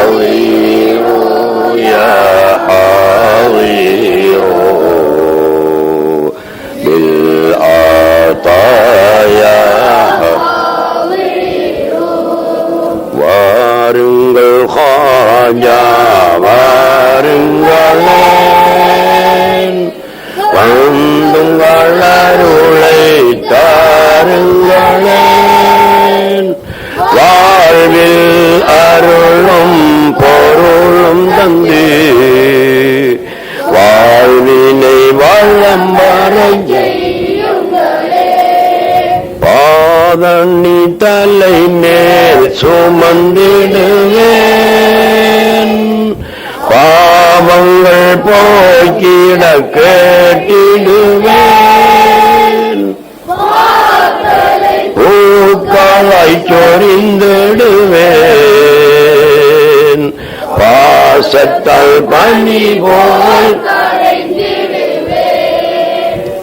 حاضروا يا حاضروا بالعطايا வாருங்கள் ஹாஜா வாருங்களேன் வந்துங்கள் அருளை தாருங்களேன் வாழ்வில் அருளும் பொருளும் தந்து வாழ்வினை வளம் வரைய பாதண்ணி தலை மேல் சுமந்திடுவேன் பாவங்கள் போக்கிட கேட்டிடுவேன் பூக்களை சொரிந்திடுவேன் பாசத்தால் பனி போல்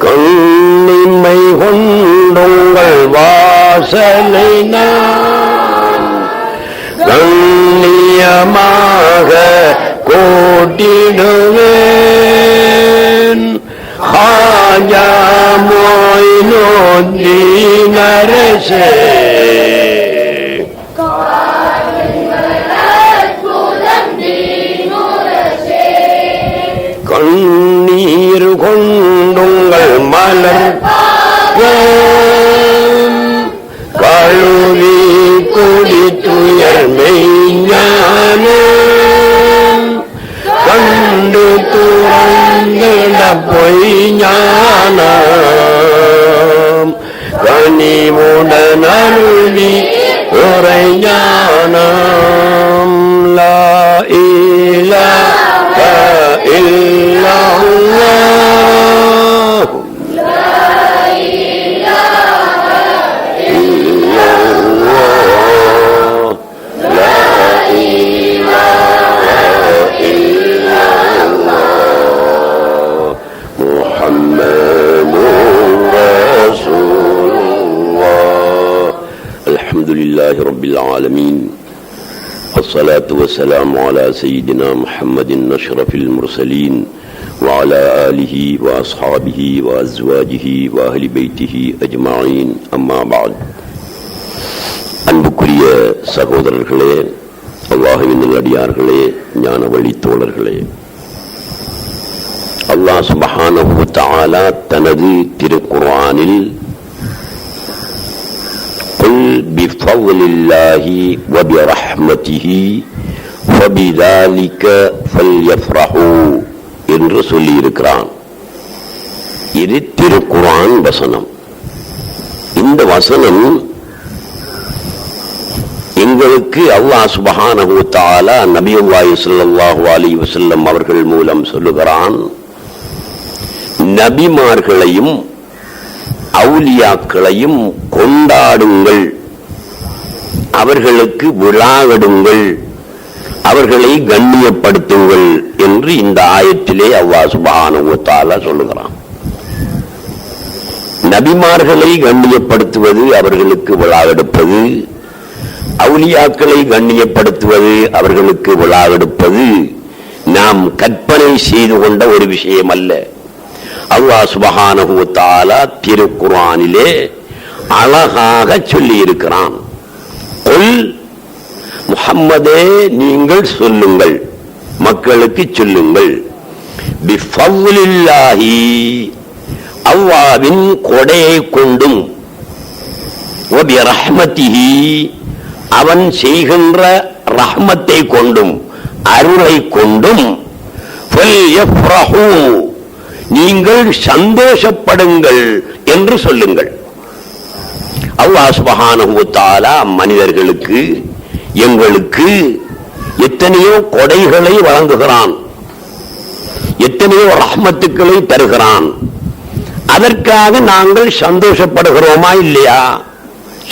கண்ணிமை கொண்டுங்கள் வாசலை நான் கண்ணியமாக கூட்டிடுவேன் ஹாஜா மொய்னுத்தீன் அரசே கண்ணீர் கொண்டுங்கள் மலர் கழுவி குடித்துயர் மெய்ஞானம் கண்டு துறந்திட பொய் ஞானம் கனிவுடன் அருளி உரை ஞானம் லா இலாஹ இல்லல்லாஹ் الحمدلله رب العالمين والصلاة والسلام على سيدنا محمد أشرف المرسلين وعلى آله وأصحابه وأزواجه وأهل بيته أجمعين أما بعد அன்புக்குரிய சகோதரர்களே, அல்லாஹ்வின் நல்லடியார்களே, ஞான வழி தோழர்களே, அல்லாஹ் சுப்ஹானஹு வ தஆலா தனது திருக்குர்ஆனில் குல் பிஃபضலில்லாஹி வ பிரஹ்மதிஹி ஃபபிதாலிக ஃபல்யஃப்ரஹூ என்று சொல்லியிருக்கிறான். இது திருக்குர்ஆன் வசனம். இந்த வசனம் எங்களுக்கு அல்லாஹ் சுப்ஹானஹு வ தஆலா நபியுல்லாஹி ஸல்லல்லாஹு அலைஹி வஸல்லம் அவர்கள் மூலம் சொல்லுகிறான், நபிமார்களையும் அவுலியாக்களையும் கொண்டாடுங்கள், அவர்களுக்கு விழாவிடுங்கள், அவர்களை கண்ணியப்படுத்துங்கள் என்று இந்த ஆயத்திலே அல்லாஹ் சுப்ஹானஹு வ தஆலா சொல்லுகிறான். நபிமார்களை கண்ணியப்படுத்துவது, அவர்களுக்கு விழாவெடுப்பது, அவுலியாக்களை கண்ணியப்படுத்துவது, அவர்களுக்கு விழாவெடுப்பது நாம் கற்பனை செய்து கொண்ட ஒரு விஷயம் அல்ல. அல்லாஹ் சுப்ஹானஹு வ தஆலா திருக்குர்ஆனிலே அழகாக சொல்லி இருக்கிறான். குல் முஹம்மதே, நீங்கள் சொல்லுங்கள், மக்களுக்கு சொல்லுங்கள், பிஃபضலில்லாஹி, அல்லாஹ்வின் கொடையை கொண்டும், வ பிரஹ்மதிஹி, அவன் செய்கின்ற ரஹ்மத்தை கொண்டும், அருளை கொண்டும், ஃபல்யஃப்ரஹூ, நீங்கள் சந்தோஷப்படுங்கள் என்று சொல்லுங்கள். அல்லாஹ் சுப்ஹானஹு வ தஆலா மனிதர்களுக்கு, எங்களுக்கு எத்தனையோ கொடைகளை வழங்குகிறான், எத்தனையோ ரஹ்மத்துக்களை தருகிறான். அதற்காக நாங்கள் சந்தோஷப்படுகிறோமா இல்லையா?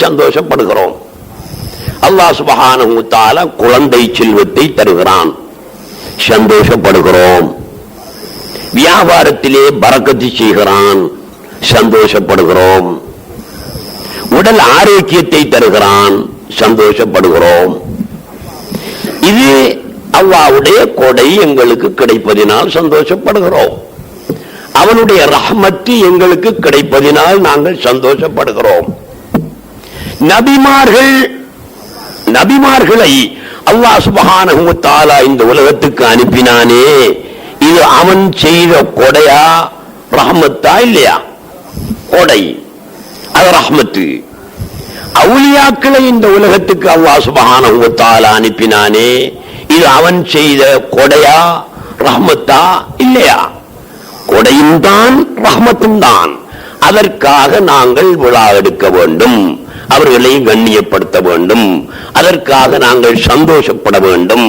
சந்தோஷப்படுகிறோம். அல்லாஹ் சுப்ஹானஹு வ தஆலா குழந்தை செல்வத்தை தருகிறான், சந்தோஷப்படுகிறோம். வியாபாரத்திலே பரக்கத்து செய்கிறான், சந்தோஷப்படுகிறோம். உடல் ஆரோக்கியத்தை தருகிறான், சந்தோஷப்படுகிறோம். அல்லாஹ்வுடைய கொடை எங்களுக்கு கிடைப்பதினால் சந்தோஷப்படுகிறோம். அவனுடைய ரஹ்மத்து எங்களுக்கு கிடைப்பதினால் நாங்கள் சந்தோஷப்படுகிறோம். நபிமார்களை அல்லாஹ் சுப்ஹானஹு வ தஆலா இந்த உலகத்துக்கு அனுப்பினானே, இது அவன் செய்த கொடையா ரஹ்மத்தா இல்லையா? கொடை, அது ரஹ்மத்து. அவுலியாக்களை இந்த உலகத்துக்கு அல்லாஹ் சுப்ஹானஹு வ தஆலா அனுப்பினானே, இது அவன் செய்த கொடையா ரஹ்மத்தா இல்லையா? கொடையும் தான் ரஹ்மத்தும் தான். அதற்காக நாங்கள் விழா எடுக்க வேண்டும், அவர்களை கண்ணியப்படுத்த வேண்டும், அதற்காக நாங்கள் சந்தோஷப்பட வேண்டும்.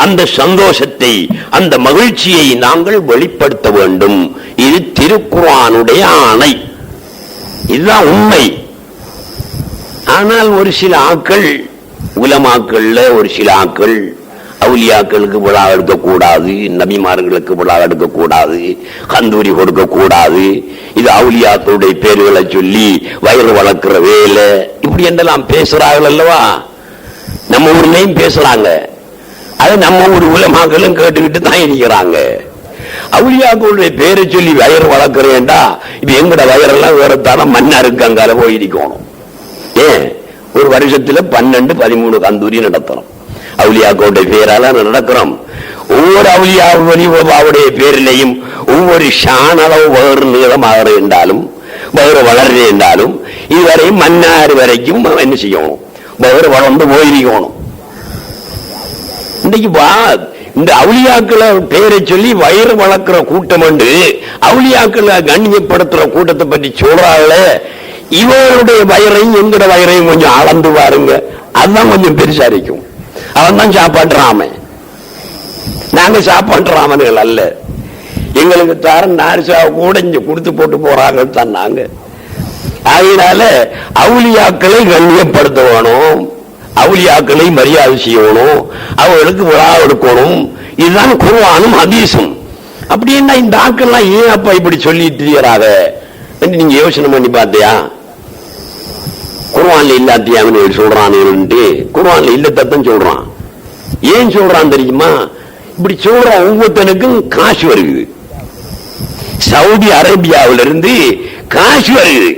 அந்த சந்தோஷத்தை, அந்த மகிழ்ச்சியை நாங்கள் வெளிப்படுத்த வேண்டும். இது திருக்குர்ஆனுடைய ஆணை, இதுதான் உண்மை. ஆனால் ஒரு சில ஆக்கள், உலமாக்கள்ல ஒரு சில ஆக்கள் அவுலியாக்களுக்கு விழா எடுக்கக்கூடாது, நபிமார்களுக்கு விழா எடுக்கக்கூடாது, கந்தூரி கொடுக்கக்கூடாது, இது அவுலியாக்களுடைய பேர்களை சொல்லி வயிறு வளர்க்கிற வேலை, இப்படி என்றெல்லாம் பேசுறார்கள் அல்லவா? நம்ம ஊர்லயும் பேசுறாங்க. அது நம்ம ஊர் உலமாக்களும் கேட்டுக்கிட்டு தான் இருக்கிறாங்க. அவுலியாக்களுடைய பேரை சொல்லி வயிறு வளர்க்கிறேன்டா, இப்ப எங்கட வயிறெல்லாம் வேறத்தான மண்ணா இருக்கு, அங்கால போயிருக்கணும். ஏன் ஒரு வருஷத்துல 12-13 கந்தூரி நடத்தணும். அவுலியாக்களுடைய பேரால நடக்கிறோம். ஒவ்வொரு அவுலியாவுடைய பேரிலையும் ஒவ்வொரு ஷான் அளவு வேறு நீளமாக இருந்தாலும், வேறு வளர்ந்து இருந்தாலும், இதுவரை மன்னார் வரைக்கும் என்ன செய்யணும், வேறு வளர்ந்து போயிருக்கணும். இன்னைக்கு இந்த அவுலியாக்களை பேரை சொல்லி வயிறு வளர்க்கிற கூட்டம் உண்டு, அவுலியாக்களை கண்ணியப்படுத்துற கூட்டத்தை பற்றி சொல்றாங்களே, இவருடைய வயிறையும் எங்கட வயிறையும் கொஞ்சம் அளந்து பாருங்க, அதுதான் கொஞ்சம் பெருசா இருக்கும். அவன் தான் சாப்பாட்டுறாமன், நாங்க சாப்பாட்டுறாமன்கள் அல்ல. எங்களுக்கு தர நாரிசா கூட இங்க கொடுத்து போட்டு போறாங்க தான் நாங்க. அதனால அவுலியாக்களை கண்ணியப்படுத்த வேணும், அவுலியாக்களை மரியாதை செய்யணும், அவர்களுக்கு விழா எடுக்கணும். இதுதான் குர்ஆனும் ஹதீஸும். அப்படின்னா இந்த ஆக்கள்லாம் ஏன் அப்ப இப்படி சொல்லிட்டு இருக்கிறாங்க நீங்க யோசனை பண்ணி பார்த்தியா? குர்ஆன்ல இல்லாத்தியான்னு சொல்றான், குர்ஆன்ல இல்லத்தான் சொல்றான். ஏன் சொல்றான் தெரியுமா? இப்படி சொல்றான், ஒவ்வொருத்தனுக்கும் காசு வருது, சவுதி அரேபியாவிலிருந்து காசு வருது.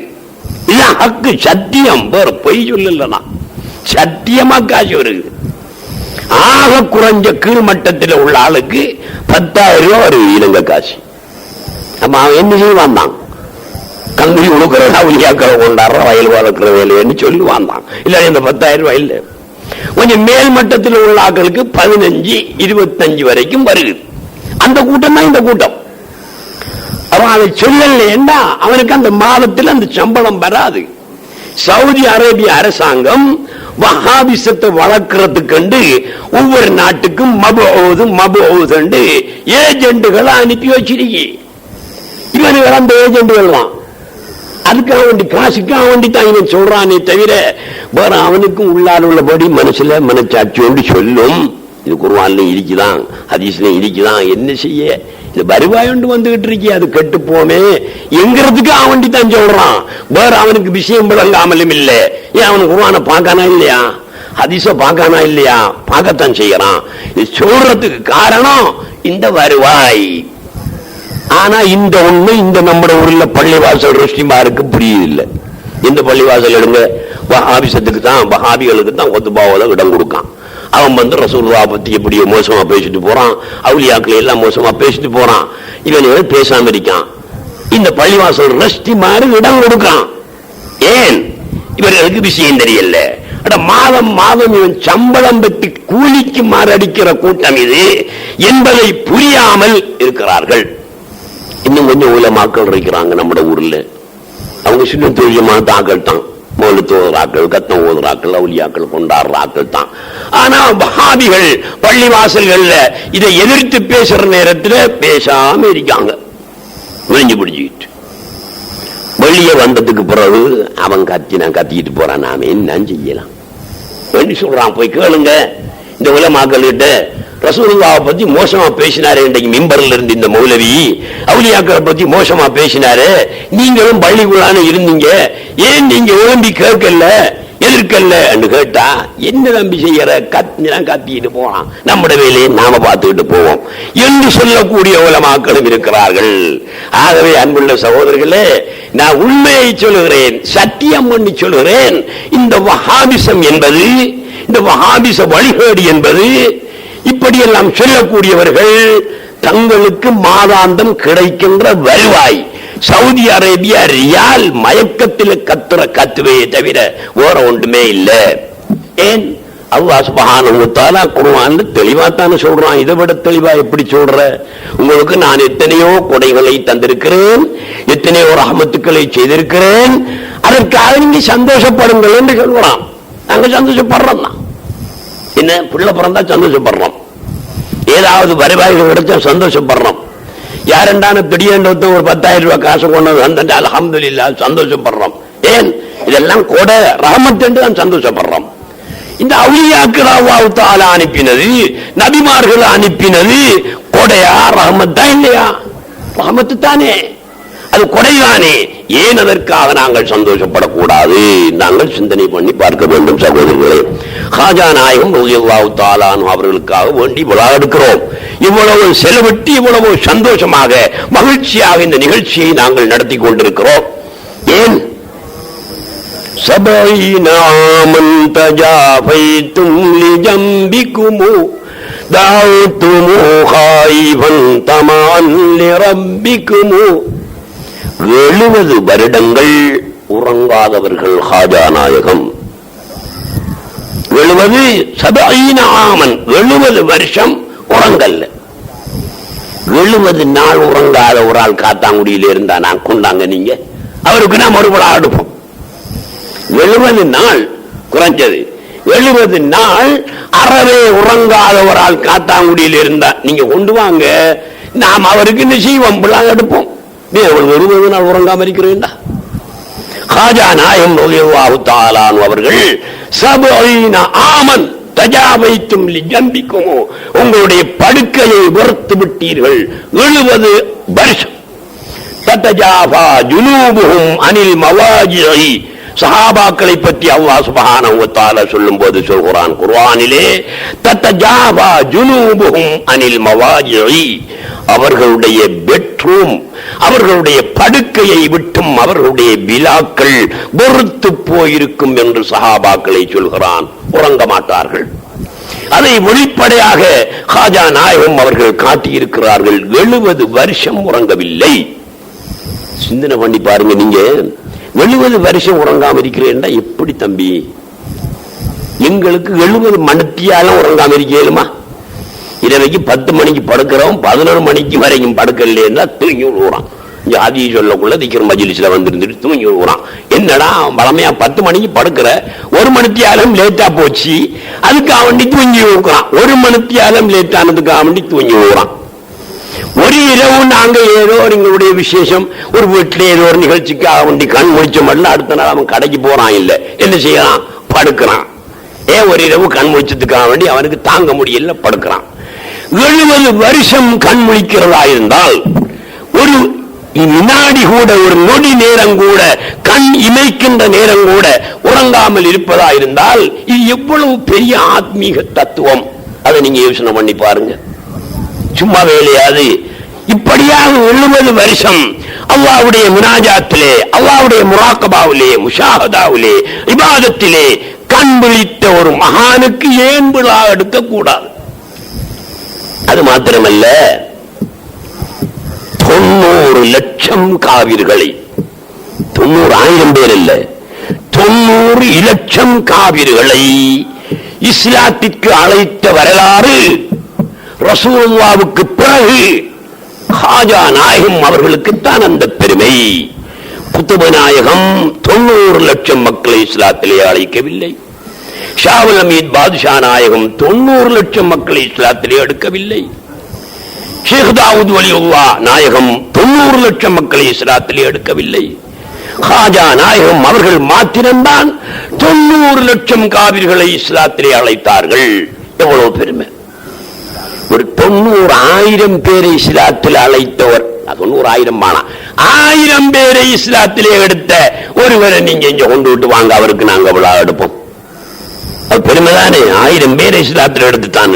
இதுதான் ஹக்கு, சத்தியம், வேற பொய் சொல்லலனா, சத்தியமா காசு வருது. ஆக குறைஞ்ச கீழ்மட்டத்தில் உள்ள ஆளுக்கு 10,000 ரூபாய் வருது இலங்கை காசு. அப்ப அவன் என்ன செய்வான் தான், கந்தூரி உழுக்கிறதா உலியாக்களை கொண்டாடுற வயல் வளர்க்கிற வேலைன்னு சொல்லி வாழ்ந்தான். இல்ல இந்த 10,000 ரூபாய் இல்ல, கொஞ்சம் மேல் மட்டத்தில் உள்ள ஆக்களுக்கு 15-25 வரைக்கும் வருது. அந்த கூட்டம் தான் இந்த கூட்டம். அவன் அதை சொல்லலைன்னா அவனுக்கு அந்த மாதத்தில் அந்த சம்பளம் வராது. சவுதி அரேபிய அரசாங்கம் வஹாபிசத்தை வளர்க்கறதுக்கு ஒவ்வொரு நாட்டுக்கும் மபூது ஏஜென்ட்டுகளை அனுப்பி வச்சிருக்கி. இவனுக்கு அந்த ஏஜென்ட்டுகள் தான் அதுக்காக வேண்டி, காசுக்காக வேண்டி தான் இவன் சொல்றானே தவிர வேற அவனுக்கும் உள்ளால் உள்ளபடி மனசுல மனச்சாட்சி ஒன்று சொல்லும். இது குர்ஆன்ல இருக்குதான், ஹதீஸ்ல இருக்குதான். என்ன செய்ய, இது வருவாய் ஒன்று வந்துகிட்டு இருக்கி, அது கெட்டு போமே எங்கிறதுக்கு அவன் தான் சொல்றான். வேற அவனுக்கு விஷயம் விளங்காமலும் இல்ல. ஏன் அவனுக்கு குர்ஆனை பார்க்கானா இல்லையா, ஹதீஸ பார்க்கானா இல்லையா? பார்க்கத்தான் செய்யறான். இது சொல்றதுக்கு காரணம் இந்த வருவாய். ஆனா இந்த ஒண்ணு இந்த நம்ம ஊர்ல பள்ளிவாசல் ருஷ்டிமாருக்கு புரியுதில்லை. இந்த பள்ளிவாசல் எடுங்க, வஹாபிசத்துக்கு தான், வஹாபிகளுக்கு தான் ஒத்துபாவத இடம் கொடுக்கான். அவன் வந்து ரசூலுல்லாஹ் பத்தி எப்படி மோசமா பேசிட்டு போறான், அவுலியாக்களை எல்லாம் மோசமா பேசிட்டு போறான். இவன் பேசாம இருக்கான். இந்த பள்ளிவாசல் ருஷ்டிமாரு இடம் கொடுக்கான். ஏன்? இவர்களுக்கு விஷயம் தெரியல. மாதம் மாதம் இவன் சம்பளம் பெற்று கூலிக்கு மாரடிக்கிற கூட்டம் இது என்பதை புரியாமல் இருக்கிறார்கள். இன்னும் கொஞ்சம் உலமாக்கள் இருக்கிறாங்க நம்ம ஊர்ல, அவங்க சின்ன தொழிலமான ஆக்கள் தான், மௌலித் ஓதுறாக்கள், கத்தம் ஓதுறாக்கள், அவுலியாக்கள் கொண்டாடுற ஆக்கள் தான். ஆனா வஹாபிகள் பள்ளி வாசல்கள்ல இதை எதிர்த்து பேசுற நேரத்தில் பேசாம இருக்காங்க, விழிஞ்சு பிடிச்சிட்டு. வெளியே வந்ததுக்கு பிறகு அவன் கத்திட்டு போறான், நாம என்ன செய்யலாம் சொல்றான். போய் கேளுங்க இந்த உலமாக்கள் கிட்ட, ரசூலுல்லாஹ் பத்தி மோசமா பேசினாரு இன்றைக்கு மிம்பர்ல இருந்து இந்த மௌலவி, அவுலியாக்களை பத்தி மோசமா பேசினாரு, நீங்களும் பள்ளிக்குள்ளான இருந்தீங்க, ஏன் நீங்க விரும்பி கேட்கல, எது இருக்கல்ல என்று கேட்டா என்ன தம்பி செய்யற கத்திட்டு போறான், நம்முடைய வேலையை நாம பார்த்துக்கிட்டு போவோம் என்று சொல்லக்கூடிய உலமாக்களும் இருக்கிறார்கள். ஆகவே அன்புள்ள சகோதரர்களே, நான் உண்மையை சொல்லுகிறேன், சத்தியம் பண்ணி சொல்லுகிறேன். இந்த வஹாபிசம் என்பது, இந்த வஹாபிச வழிகேடு என்பது, இப்படியெல்லாம் சொல்லக்கூடியவர்கள் தங்களுக்கு மாதாந்தம் கிடைக்கின்ற வருவாய் சவுதி அரேபியா ரியால் மயக்கத்தில் கத்துற கத்துவையை தவிர வேற ஒன்றுமே இல்லை. ஏன்? அல்லாஹ் சுப்ஹானஹு வ தஆலா குர்ஆன்ல தெளிவாத்தானே சொல்றான். இதை விட தெளிவா எப்படி சொல்ற? உங்களுக்கு நான் எத்தனையோ கொடைகளை தந்திருக்கிறேன், எத்தனையோ ரஹமத்துக்களை செய்திருக்கிறேன், அதற்காக நீங்க சந்தோஷப்படுங்கள் என்று சொல்றான். நாங்க சந்தோஷப்படுறோம் தான். என்ன பிள்ளை பிறந்தா சந்தோஷப்படுறோம், ஏதாவது வருவாய்கள் கிடைச்சா சந்தோஷப்படுறோம். யாரெண்டான திடீர்னு ஒரு 10,000 ரூபாய் காசு கொண்டு வந்து அல்ஹம்துலில்லாஹ் சந்தோஷப்படுறோம். ஏன்? இதெல்லாம் கூட ரஹமத் என்று தான் சந்தோஷப்படுறோம். இந்த அவுலியாக்கள் அல்லாஹ் தஆலா அனுப்பினது, நபிமார்கள் அனுப்பினது கொடையா ரஹமத்தா இல்லையா? ரஹமத்து தானே, அது கொடைதானே. ஏன் அதற்காக நாங்கள் சந்தோஷப்படக்கூடாது? நாங்கள் சிந்தனை பண்ணி பார்க்க வேண்டும் சகோதரர்களே. காஜா நாயகம் ரலியல்லாஹு தஆலா அன்ஹு அவர்களுக்காக வேண்டி விழா எடுக்கிறோம். இவ்வளவு செலவிட்டு இவ்வளவு சந்தோஷமாக மகிழ்ச்சியாக இந்த நிகழ்ச்சியை நாங்கள் நடத்தி கொண்டிருக்கிறோம். ஏன்? சபைனாமன் தஜாஃபைதும் லிஜம்பிகுமு தாவுதுமு ஹாயிபன் தமான் லிரப்பிகுமு. 70 வருடங்கள் உறங்காதவர்கள் ஹாஜா நாயகம். 70 வருஷம் உறங்கல்ல. 70 நாள் உறங்காத ஒரு ஆள் காத்தாங்குடியில் இருந்தா நான் கொண்டாங்க நீங்க, அவருக்கு நான் மறுபடியும் அடுப்போம். 70 நாள் குறைஞ்சது, 70 நாள் அறவே உறங்காத ஒரு ஆள் காத்தாங்குடியில் இருந்தா நீங்க கொண்டு வாங்க, நாம் அவருக்கு இந்த செய்வோம் எடுப்போம். நீ அவர்கள் 70 நாள் உறங்காம இருக்கிறீண்டா? காஜா நாயகம் ரலியல்லாஹு தஆலா அன்ஹு அவர்கள் 70 ஆமன் தஜாவைத்தும் லிஜம்பிக்கும், உங்களுடைய படுக்கையை வெறுத்து விட்டீர்கள். 70 வருஷம். ததஜாஃபா ஜுனூபுஹும் அனில் மவாஜிஇ. சஹாபாக்களை பற்றி அல்லாஹ் சுப்ஹானஹு வ தஆலா சொல்லும்போது சொல்கிறான் குர்ஆனிலே, ததஜாஃபா ஜுனூபுஹும் அனில் மவாஜிஇ. அவர்களுடைய பெட்ரூம், அவர்களுடைய படுக்கையை விட்டும் அவர்களுடைய விலாக்கள் வெறுத்து போயிருக்கும் என்று சஹாபாக்களை சொல்கிறான். உறங்க மாட்டார்கள். அதை வெளிப்படையாக காஜா நாயகம் அவர்கள் காட்டியிருக்கிறார்கள். 70 வருஷம் உறங்கவில்லை. சிந்தனை பண்ணி பாருங்க. நீங்க 70 வருஷம் உறங்காம இருக்கிறேன்டா எப்படி தம்பி? எங்களுக்கு 70 மணித்தியாலும் உறங்காம இருக்கேலுமா? இரவைக்கு 10 மணிக்கு படுக்கிறோம், 11 மணிக்கு வரைக்கும் படுக்கலைன்னா தூங்கி விடுறான். ஜாதி சொல்லக்குள்ள திக்கிற மஜ்லிஸ்ல வந்துருந்துட்டு தூங்கி விடுறான். என்னடா வளமையா 10 மணிக்கு படுக்கிற, 1 மணித்தியாலும் லேட்டா போச்சு, அதுக்காக வேண்டி தூங்கி விடுறான். 1 மணித்தியாலும் லேட்டானதுக்காக வேண்டி தூங்கி விடுறான். ஒரு இரவு நாங்க ஏதோ எங்களுடைய விசேஷம், ஒரு வீட்டில ஏதோ ஒரு நிகழ்ச்சிக்காக வேண்டி கண் முடிச்ச அடுத்த நாள் அவன் கடைக்கு போறான், இல்ல என்ன செய்யறான்? படுக்கிறான். ஒரு இரவு கண் முடிச்சதுக்காக வேண்டி அவனுக்கு தாங்க முடியல, படுக்கிறான். 70 வருஷம் கண் முழிக்கிறதா இருந்தால், ஒரு வினாடி கூட, ஒரு நொடி நேரம் கூட, கண் இமைக்கின்ற நேரம் கூட உறங்காமல் இருப்பதா இருந்தால் இது எவ்வளவு பெரிய ஆத்மீக தத்துவம். அதை நீங்க யோசனை பண்ணி பாருங்க. சும்மா வேலையாது. இப்படியாக 70 வருஷம் அல்லாஹ்வுடைய முனாஜாத்திலே, அல்லாஹ்வுடைய முராக்கபாவிலே, முஷாஹதாவிலே, இபாதத்திலே கண் விழித்த ஒரு மகானுக்கு ஏன் விழா எடுக்க கூடாது? அது மாத்திரமல்ல, 90 லட்சம் காவிர்களை, 90,000 பேர் இல்ல, 90 லட்சம் காவிர்களை இஸ்லாத்திற்கு அழைத்த வரலாறு ரசூலுல்லாஹ்வுக்கு பிறகு காஜா நாயகம் அவர்களுக்குத்தான் அந்த பெருமை. குத்துப நாயகம் 90 லட்சம் மக்களை இஸ்லாத்திலே அழைக்கவில்லை. ஷாவுல் அமீத் பாதுஷா நாயகம் 90 லட்சம் மக்களை இஸ்லாத்திலே எடுக்கவில்லை. ஷேக் தாவூத் வலியுல்லாஹ் நாயகம் 90 லட்சம் மக்களை இஸ்லாத்திலே எடுக்கவில்லை. காஜா நாயகம் அவர்கள் மாத்திரம்தான் 90 லட்சம் காவிர்களை இஸ்லாத்திலே அழைத்தார்கள். எவ்வளவு பெருமை! ஒரு 90,000 பேரை இஸ்லாத்தில் அழைத்தவர், 90,000 1000 பேரை இஸ்லாத்திலே எடுத்த ஒருவரை நீங்க இங்க கொண்டு விட்டு வாங்க, அவருக்கு நாங்க விழா எடுப்போம். அது பெருமைதானே. 1000 பேரை இஸ்லாத்தில் எடுத்துட்டான்.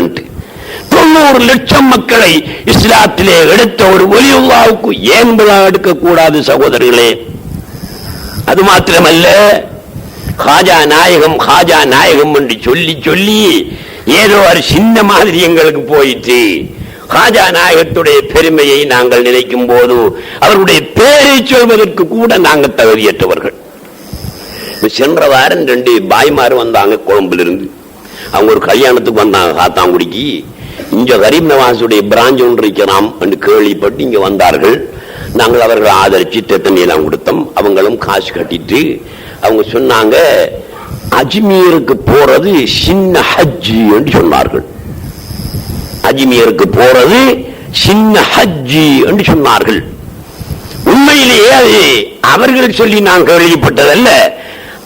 90 லட்சம் மக்களை இஸ்லாத்திலே எடுத்த ஒரு வலியுல்லாவுக்கு ஏன் விழா எடுக்கக்கூடாது சகோதரர்களே? அது மாத்திரமல்ல, ஹாஜா நாயகம் என்று சொல்லி சொல்லி ஏதோ ஒரு சின்ன மாதிரி எங்களுக்கு போயிட்டு ஹாஜா நாயகத்துடைய பெருமையை நாங்கள் நினைக்கும் போது அவருடைய பேரை சொல்வதற்கு கூட நாங்கள் தகுதியற்றவர்கள். சென்ற வாரம் 2 பாய்மார் வந்தாங்க கொழும்புல இருந்து. அவங்க ஒரு கல்யாணத்துக்கு வந்தாங்க காத்தாங்குடிக்கு. இங்க கரீம் நவாஸுடைய பிராஞ்ச் ஒன்று இருக்கிறாம் என்று கேள்விப்பட்டு இங்க வந்தார்கள். நாங்கள் அவர்கள் ஆதரிச்சு தெத்தனையெல்லாம் கொடுத்தோம். அவங்களும் காசு கட்டிட்டு அவங்க சொன்னாங்க, அஜ்மீருக்கு போறது சின்ன ஹஜ்ஜி என்று சொன்னார்கள். அஜ்மீருக்கு போறது சின்ன ஹஜ்ஜி என்று சொன்னார்கள். உண்மையிலேயே அது அவர்கள் சொல்லி நான் கேள்விப்பட்டதல்ல,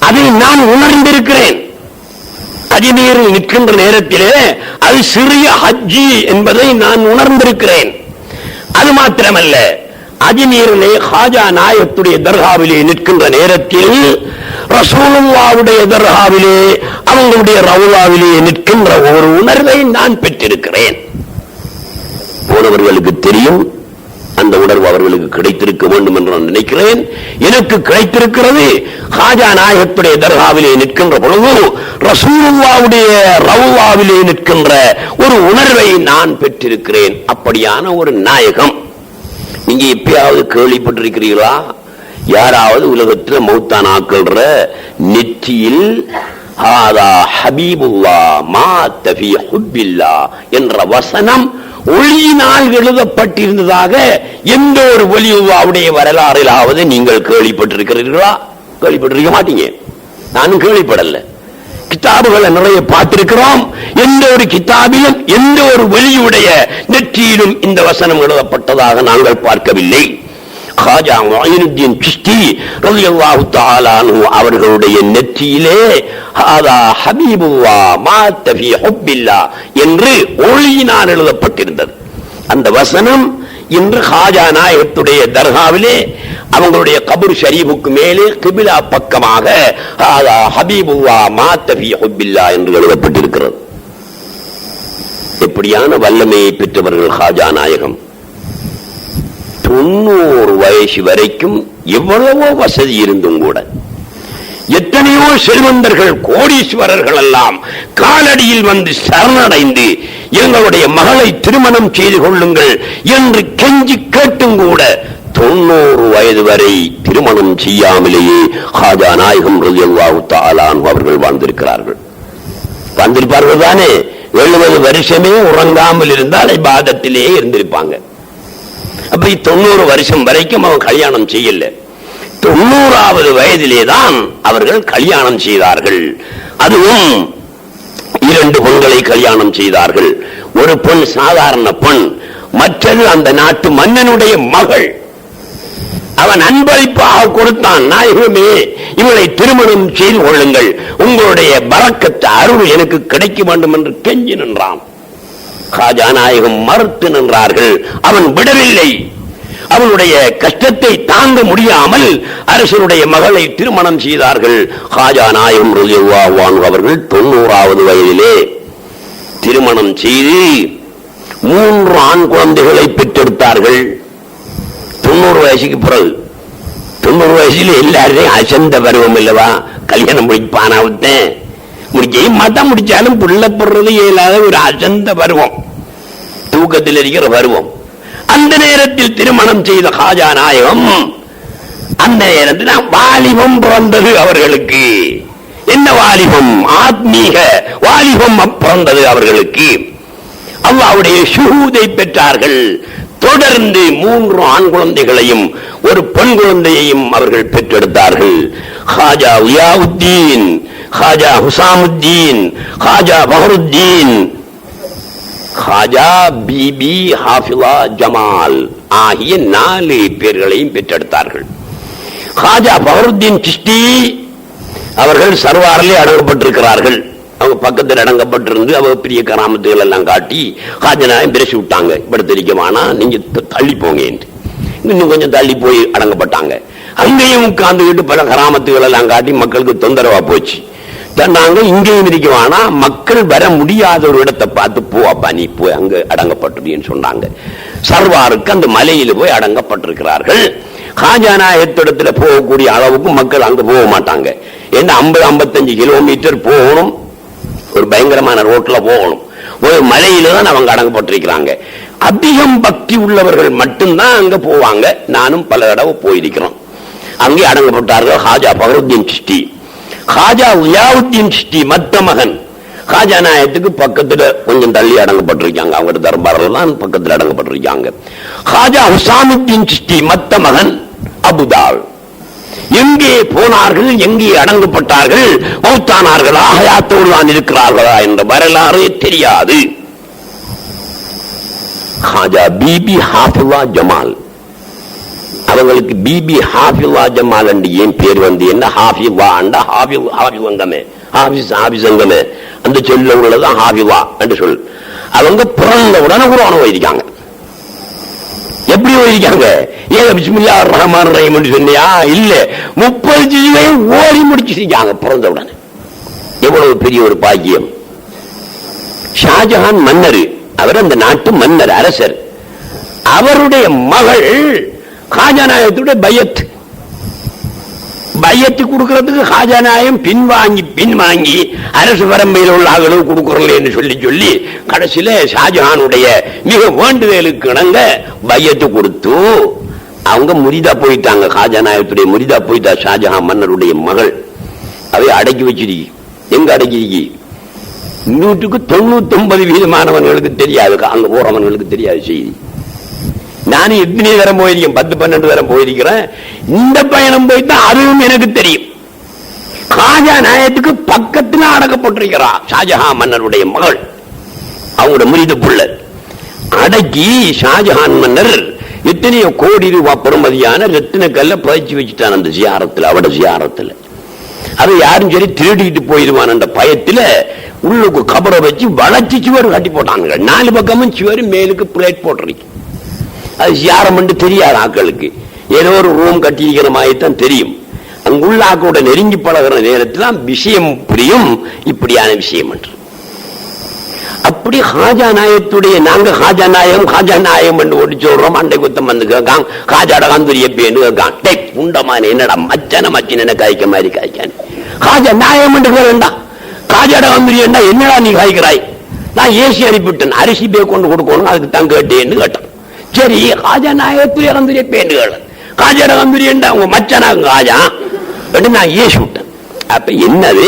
அதை நான் உணர்ந்திருக்கிறேன். அஜ்மீரில் நிற்கின்ற நேரத்திலே அது சிறிய ஹஜ்ஜி என்பதை நான் உணர்ந்திருக்கிறேன். அது மாத்திரமல்ல, அஜ்மீரிலே ஹாஜா நாயகத்துடைய தர்காவிலே நிற்கின்ற நேரத்தில் ரசூலுல்லாஹ்வுடைய தர்காவிலே அவங்களுடைய ரவுலாவிலே நிற்கின்ற ஒரு உணர்வை நான் பெற்றிருக்கிறேன். போனவர்களுக்கு தெரியும், அந்த உணர்வு அவர்களுக்கு கிடைத்திருக்க வேண்டும் என்று நான் நினைக்கிறேன். எனக்கு கிடைத்திருக்கிறது. ஹாஜா நாயகத்துடைய தர்காவிலே நிற்கின்ற பொழுது ரசூலுல்லாஹ்வுடைய ரவுலாவிலே நிற்கின்ற ஒரு உணர்வை நான் பெற்றிருக்கிறேன். அப்படியான ஒரு நாயகம் நீங்க எப்பயாவது கேள்விப்பட்டிருக்கிறீர்களா? யாராவது உலகத்தில் மௌத்தான் ஆக்கள்ற நெற்றியில் ஹாதா ஹபீபுல்லா மாத்த ஃபீ ஹுப்பில்லா என்ற வசனம் ஒளியினால் எழுதப்பட்டிருந்ததாக எந்த ஒரு வலியுல்லாவுடைய வரலாறிலாவது நீங்கள் கேள்விப்பட்டிருக்கிறீர்களா? கேள்விப்பட்டிருக்க மாட்டீங்க. நானும் கேள்விப்படல. கிதாபுகளை நிறைய பார்த்திருக்கிறோம். எந்த ஒரு கிதாபிலும் எந்த ஒரு வலியுடைய நெற்றியிலும் இந்த வசனம் எழுதப்பட்டதாக நாங்கள் பார்க்கவில்லை. ஹாஜா முஈனுத்தீன் சிஷ்தி ரலியல்லாஹு தஆலா அன்ஹு அவர்களுடைய நெற்றியிலே ஹாதா ஹபீபுல்லா மாத்த ஃபீ ஹுப்பில்லா என்று ஒளியினால் எழுதப்பட்டிருந்தது. அந்த வசனம் இன்று ஹாஜா நாயகத்துடைய தர்காவிலே அவங்களுடைய கபர் ஷரீஃபுக்கு மேலே கிபிலா பக்கமாக ஹாதா ஹபீபுல்லா மாத்த ஃபீ ஹுப்பில்லா என்று எழுதப்பட்டிருக்கிறது. எப்படியான வல்லமையை பெற்றவர்கள் ஹாஜா நாயகம். 90 வயசு வரைக்கும் எவ்வளவோ வசதி இருந்தும் கூட எத்தனையோ செல்வந்தர்கள் கோடீஸ்வரர்கள் எல்லாம் காலடியில் வந்து சரணடைந்து எங்களுடைய மகளை திருமணம் செய்து கொள்ளுங்கள் என்று கெஞ்சி கேட்டும் கூட 90 வயது வரை திருமணம் செய்யாமலேயே ஹாஜா நாயகம் ரலியல்லாஹு தஆலா அன்ஹு அவர்கள் வாழ்ந்திருக்கிறார்கள். வாழ்ந்திருப்பார்கள் தானே. 70 வருஷமே உறங்காமல் இருந்தால் இபாதத்திலேயே இருந்திருப்பாங்க. அப்ப 90 வருஷம் வரைக்கும் அவங்க கல்யாணம் செய்யல. 90வது வயதிலே தான் அவர்கள் கல்யாணம் செய்தார்கள். அதுவும் 2 பெண்களை கல்யாணம் செய்தார்கள். ஒரு பெண் சாதாரண பெண், மற்றது அந்த நாட்டு மன்னனுடைய மகள். அவன் அன்பளிப்பாக கொடுத்தான், நாயகமே இவளை திருமணம் செய்து கொள்ளுங்கள், உங்களுடைய பரக்கத்து அருள் எனக்கு கிடைக்க வேண்டும் என்று கெஞ்சி நின்றான். ஹாஜா நாயகம் மறுத்து நின்றார்கள். அவன் விடவில்லை. அவனுடைய கஷ்டத்தை தாங்க முடியாமல் அரசனுடைய மகளை திருமணம் செய்தார்கள். ஹாஜா நாயகம் ரலியல்லாஹு அன்ஹு அவர்கள் 90வது வயதிலே திருமணம் செய்து 3 ஆண் குழந்தைகளை பெற்றெடுத்தார்கள். 90 வயசுக்கு பிறகு. 90 வயசுல எல்லாரையும் அசந்த பருவம் இல்லவா? கல்யாணம் முடிப்பானாவத்தேன் முடிக்க மதம் முடிச்சாலும் புள்ள போடுறது இயலாத ஒரு அசந்த பருவம், தூக்கத்தில் இருக்கிற பருவம். அந்த நேரத்தில் திருமணம் செய்த ஹாஜா நாயகம் அந்த நேரத்தில் வாலிபம் பிறந்தது அவர்களுக்கு. என்ன வாலிபம்? ஆத்மீக வாலிபம் பிறந்தது அவர்களுக்கு. அல்லாஹ்வுடைய ஷுஹூதை பெற்றார்கள். தொடர்ந்து 3 ஆண் குழந்தைகளையும் ஒரு பெண் குழந்தையையும் அவர்கள் பெற்றெடுத்தார்கள். ஹாஜா உயாவுத்தீன், ஹாஜா ஹுசாமுத்தீன், ஹாஜா பஹருத்தீன், ஹாஜா பிபி ஹாஃபிலா ஜமால் ஆகிய 4 பேர்களையும் பெற்றெடுத்தார்கள். ஹாஜா பஹருத்தீன் சிஷ்டி அவர்கள் சர்வாரிலே அடங்கப்பட்டிருக்கிறார்கள். அவங்க பக்கத்தில் அடங்கப்பட்டிருந்து அவங்க பெரிய கராமத்துகள் எல்லாம் காட்டி ஹாஜனாயும் பிரசி விட்டாங்க. இப்படி தெரிவிக்கவானா, நீங்க தள்ளி போங்க என்று. இன்னும் கொஞ்சம் தள்ளி போய் அடங்கப்பட்டாங்க. அங்கேயும் உட்கார்ந்துக்கிட்டு பல கராமத்துகள் எல்லாம் காட்டி மக்களுக்கு தொந்தரவா போச்சு. நாங்க இங்கேயும் இருக்குவானா மக்கள் வர முடியாத ஒரு இடத்தை பார்த்து போப்பா நீ போய் அங்க அடங்கப்பட்டுன்னு சொன்னாங்க. சர்வாருக்கு அந்த மலையில போய் அடங்கப்பட்டிருக்கிறார்கள். காஜாநாயகத்திடத்துல போகக்கூடிய அளவுக்கு மக்கள் அங்க போக மாட்டாங்க. என்ன 50-55 கிலோமீட்டர் போகணும், ஒரு பயங்கரமான ரோட்ல போகணும், ஒரு மலையில தான் அவங்க அடங்கப்பட்டிருக்கிறாங்க. அதிகம் பக்தி உள்ளவர்கள் மட்டும்தான் அங்க போவாங்க. நானும் பல தடவை போயிருக்கிறோம். அங்கே அடங்கப்பட்டார்கள் ஹாஜா பஹருத்தீன் சிஷ்டி, ஹாஜா உயாவுத்தீன் சிஷ்டி மத்த மகன். ஹாஜா நாயகத்துக்கு பக்கத்துல கொஞ்சம் தள்ளி அடங்கப்பட்டிருக்காங்க, அவங்க தர்பாரில் தான் பக்கத்தில் அடங்கப்பட்டிருக்காங்க. ஹாஜா ஹுசாமுத்தீன் சிஷ்டி மத்த மகன் அபுதால். எங்கே போனார்கள், எங்கே அடங்கப்பட்டார்கள், மௌத்தானார்களா ஹயாத்தோடு தான் இருக்கிறார்களா என்ற வரலாறு தெரியாது. ஹாஜா பிபி ஹாஃபிலா ஜமால், அவங்களுக்கு பிபி ஹாஃபிலா ஜமால் என்று ஏன் பேர் வந்து என்ன, ஹாஃபிவா அண்டா ஹாஃபிவங்கமே ஹாஃபிசங்கமே அந்த சொல்ல உள்ளதான் ஹாஃபிவா என்று சொல். அவங்க பிறந்த உடனே குர்ஆன் ஓதிருக்காங்க. எப்படி ஓதிருக்காங்க? ஏன் பிஸ்மில்லாஹிர் ரஹ்மானிர் ரஹீம் என்று சொன்னியா? இல்ல, 30 ஜுஸையும் ஓதி முடிச்சிருக்காங்க பிறந்த உடனே. எவ்வளவு பெரிய ஒரு பாக்கியம். ஷாஜஹான் மன்னர், அவர் அந்த நாட்டு மன்னர் அரசர். அவருடைய மகள் காஜாநாயகத்துடைய பையத்து கொடுக்கிறதுக்கு காஜாநாயகம் பின்வாங்கி அரசு வரம்பையில் உள்ள ஆளுநர் கொடுக்கறல என்று சொல்லி கடைசியில ஷாஜஹானுடைய மிக வேண்டுதலுக்கு இணங்க பையத்து கொடுத்து அவங்க முரிதா போயிட்டாங்க. காஜாநாயகத்துடைய முரிதா போயிட்டா ஷாஜஹான் மன்னருடைய மகள். அவை அடக்கி வச்சிருக்கி. எங்க அடக்கி? 100க்கு 99% தெரியாது, அங்க போறவங்களுக்கு தெரியாது செய்தி. நானும் எத்தனை தரம் போயிருக்கேன், 10-12 தரம் போயிருக்கிறேன். இந்த பயணம் போயிட்டா அதுவும் எனக்கு தெரியும். காஜா நாயகத்துக்கு பக்கத்தில் அடக்கப்பட்டிருக்கிறார் ஷாஜஹான் மன்னருடைய மகள், அவங்களோட முறித புள்ள. அடக்கி ஷாஜஹான் மன்னர் எத்தனையோ கோடி ரூபாய் பெறுமதியான ரத்தின கல்ல பதிச்சு வச்சுட்டான் அந்த ஜியாரத்தில், அவட ஜியாரத்தில். அது யாரும் சரி திருடிட்டு போயிடுவான் என்ற பயத்தில் உள்ளுக்கு கபரை வச்சு வளர்ச்சி சுவர் கட்டி போட்டாங்க. 4 பக்கமும் சுவர், மேலுக்கு பிளேட் போட்டிருக்கு. அது ஜியாரம் என்று தெரியாது ஆக்களுக்கு, ஏதோ ஒரு ரூம் கட்டியிருக்கிற மாதிரி தான் தெரியும். அங்குள்ள ஆக்களோட நெருங்கி பழகிற நேரத்தில் தான் விஷயம் புரியும், இப்படியான விஷயம் என்று. அப்படி ஹாஜா நாயகத்துடைய நாங்க ஹாஜா நாயகம் என்று ஓடி சொல்றோம். அண்டை குத்தம் வந்து கேட்கான், ஹாஜாட கந்துரிய பேன்னு கேட்கான். டே உண்டமான என்னடா மச்சின காய்க்க மாதிரி காய்க்கான். ஹாஜா நாயகம் என்று கேட்டா காஜாட கந்துரியண்டா என்னடா நீ காய்க்கிறாய்? நான் ஏசி அனுப்பிவிட்டேன், அரிசி பே கொண்டு கொடுக்கணும், அதுக்கு தான் கேட்டேன்னு கேட்டான். சரி, காஜா நாயகத்துடைய கந்துரிய பேன்னு கேளு, காஜாட கந்துரியண்டா உங்க மச்சனாங்க காஜா நான் ஏசி விட்டேன். அப்ப என்னது,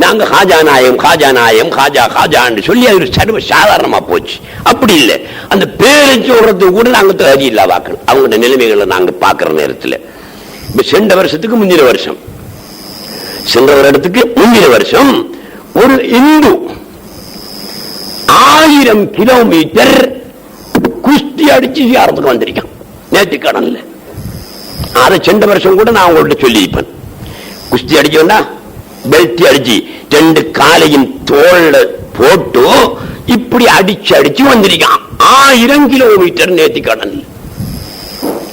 நாங்க காஜான்னு சொல்லி அது சர்வ சாதாரணமா போச்சு. அப்படி இல்லை, அந்த பேரை சொல்றதுக்கு கூட நாங்க தகுதி இல்ல வாக்கள். அவங்களோட நிலைமைகளை நாங்க பாக்குற நேரத்தில் இப்ப சென்ற வருஷத்துக்கு முந்தின வருஷம் ஒரு இந்து 1000 கிலோமீட்டர் குஸ்தி அடிச்சு யாரத்துக்கு வந்திருக்கான் நேற்று கடன்ல. அதை சென்ற வருஷம் கூட நான் உங்கள்கிட்ட சொல்லியிருப்பேன். குஸ்தி அடிச்சோன்னா பெல்ட் அடிச்சு 2 காலையும் தோல்ல போட்டு இப்படி அடிச்சு வந்திருக்கான். 1000 கிலோமீட்டர் நேத்தி கடன்.